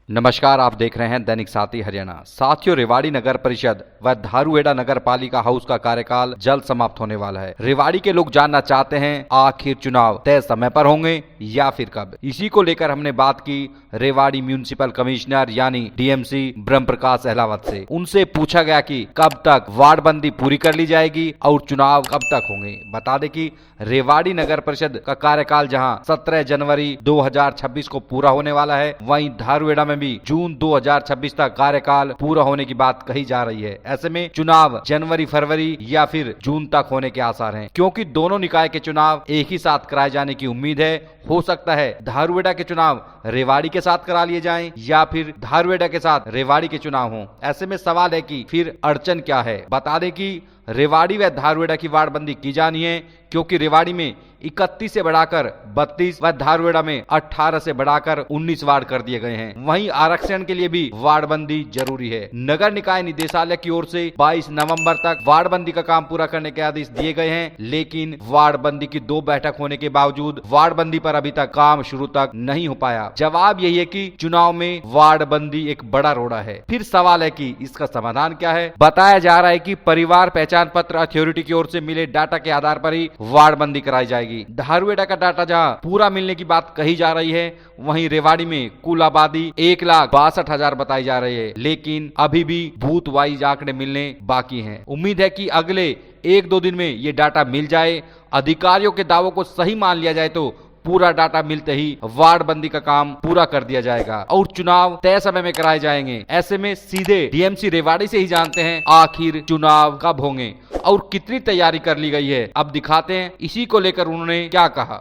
नमस्कार, आप देख रहे हैं दैनिक साथी हरियाणा। साथियों, रेवाड़ी नगर परिषद व धारूहेड़ा नगर पालिका हाउस का कार्यकाल जल्द समाप्त होने वाला है। रेवाड़ी के लोग जानना चाहते हैं आखिर चुनाव तय समय पर होंगे या फिर कब। इसी को लेकर हमने बात की रेवाड़ी म्यूनिसिपल कमिश्नर यानी डीएमसी ब्रह्म प्रकाश अहलावत से। उनसे पूछा गया कि कब तक वार्ड बंदी पूरी कर ली जाएगी और चुनाव कब तक होंगे। बता दें कि रेवाड़ी नगर परिषद का कार्यकाल जहां 17 जनवरी 2026 को पूरा होने वाला है, वहीं धारूहेड़ा में भी जून 2026 तक कार्यकाल पूरा होने की बात कही जा रही है। ऐसे में चुनाव जनवरी फरवरी या फिर जून तक होने के आसार हैं, क्योंकि दोनों निकाय के चुनाव एक ही साथ कराए जाने की उम्मीद है। हो सकता है धारूहेड़ा के चुनाव रेवाड़ी के साथ करा लिए जाएं या फिर धारूहेड़ा के साथ रेवाड़ी के चुनाव हों। ऐसे में सवाल है कि फिर अड़चन क्या है। बता दें कि रेवाड़ी व धारूहेड़ा की वार्डबंदी की जानी है, क्योंकि रेवाड़ी में 31 से बढ़ाकर 32 व धारूहेड़ा में 18 से बढ़ाकर 19 वार्ड कर दिए गए हैं। वहीं आरक्षण के लिए भी वार्डबंदी जरूरी है। नगर निकाय निदेशालय की ओर से 22 नवंबर तक वार्डबंदी का काम पूरा करने के आदेश दिए गए हैं, लेकिन वार्डबंदी की 2 बैठक होने के बावजूद वार्डबंदी पर अभी तक काम शुरू तक नहीं हो पाया। जवाब यही है कि चुनाव में वार्डबंदी एक बड़ा रोड़ा है। फिर सवाल है कि इसका समाधान क्या है। बताया जा रहा है कि परिवार पहचान पत्र अथॉरिटी की ओर से मिले डाटा के आधार पर ही वार्डबंदी कराई जाएगी। धारूहेड़ा का डाटा जहां पूरा मिलने की बात कही जा रही है, वहीं रेवाड़ी में कुल आबादी 1,62,000 बताई जा रही है, लेकिन अभी भी बूथ वाइज आंकड़े मिलने बाकी हैं। उम्मीद है कि अगले 1-2 दिन में ये डाटा मिल जाए। अधिकारियों के दावों को सही मान लिया जाए तो पूरा डाटा मिलते ही वार्डबंदी का काम पूरा कर दिया जाएगा और चुनाव तय समय में कराए जाएंगे। ऐसे में सीधे डीएमसी रेवाड़ी से ही जानते हैं आखिर चुनाव कब होंगे और कितनी तैयारी कर ली गई है। अब दिखाते हैं इसी को लेकर उन्होंने क्या कहा।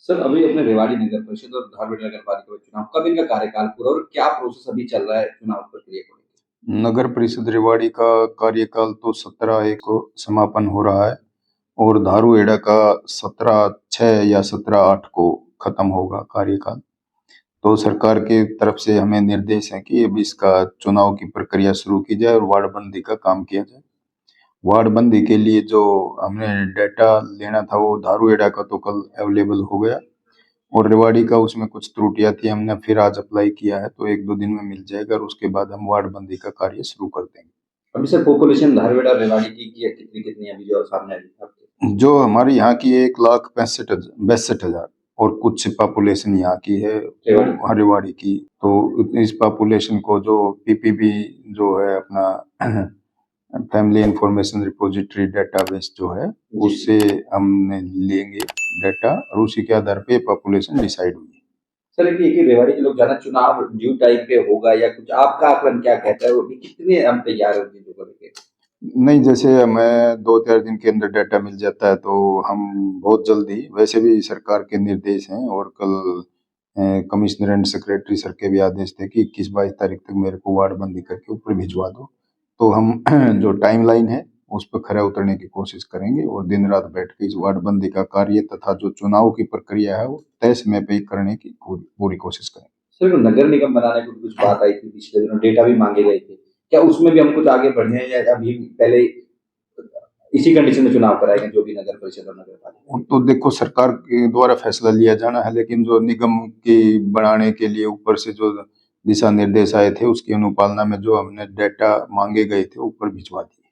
सर, अभी अपने रेवाड़ी नगर परिषद और धारूहेड़ा नगर पालिका का चुनाव कब इनका कार्यकाल पूरा और क्या प्रोसेस अभी चल रहा है चुनाव प्रक्रिया को लेकर? नगर परिषद रेवाड़ी का कार्यकाल तो 17/1 को समापन हो रहा है और धारूहेड़ा का 17/6 या 17/8 को खत्म होगा कार्यकाल। तो सरकार की तरफ से हमें निर्देश है कि अब इसका चुनाव की प्रक्रिया शुरू की जाए और वार्डबंदी का काम किया जाए। वार्डबंदी के लिए जो हमने डाटा लेना था वो धारूहेड़ा का तो कल अवेलेबल हो गया और रेवाड़ी का उसमें कुछ त्रुटियां थी, हमने फिर आज अप्लाई किया है, तो 1-2 दिन में मिल जाएगा और उसके बाद हम वार्डबंदी का कार्य शुरू कर देंगे। अभी सर पॉपुलेशन धारूहेड़ा और रेवाड़ी की कितनी अभी जो सामने आई आपके? जो हमारी यहाँ की 1,62,000 और कुछ पॉपुलेशन यहाँ की है रेवाड़ी की, तो इस पॉपुलेशन को जो पीपीबी जो है अपना फैमिली इंफॉर्मेशन रिपोजिटरी डेटाबेस जो है उससे हमने लेंगे डाटा और उसी के आधार पे पॉपुलेशन डिसाइड होगी। सर, एक रेवाड़ी के लोग ज्यादा चुनाव ड्यू टाइम पे होगा या कुछ आपका आकलन क्या कहता है? अभी कितने हम तैयार हैं चीजों को लेकर? नहीं, जैसे हमें 2-4 दिन के अंदर डाटा मिल जाता है तो हम बहुत जल्दी, वैसे भी सरकार के निर्देश हैं और कल कमिश्नर एंड सेक्रेटरी सर के भी आदेश थे कि 21-22 तारीख तक मेरे को वार्डबंदी करके ऊपर भिजवा दो। तो हम जो टाइमलाइन है उस पर खरा उतरने की कोशिश करेंगे और दिन रात बैठ के इस वार्डबंदी का कार्य तथा जो चुनाव की प्रक्रिया है वो तय समय पे ही करने की पूरी कोशिश करेंगे। सर, नगर निगम बनाने को कुछ बात आई थी पिछले दिनों, डेटा भी मांगे गए थे, क्या उसमें भी हम कुछ आगे बढ़े हैं या अभी पहले इसी कंडीशन में चुनाव कराएंगे जो भी नगर परिषद और नगर पालिका? तो देखो, सरकार के द्वारा फैसला लिया जाना है, लेकिन जो निगम की बनाने के लिए ऊपर से जो दिशा निर्देश आए थे उसकी अनुपालना में जो हमने डाटा मांगे गए थे ऊपर भिजवा दिए।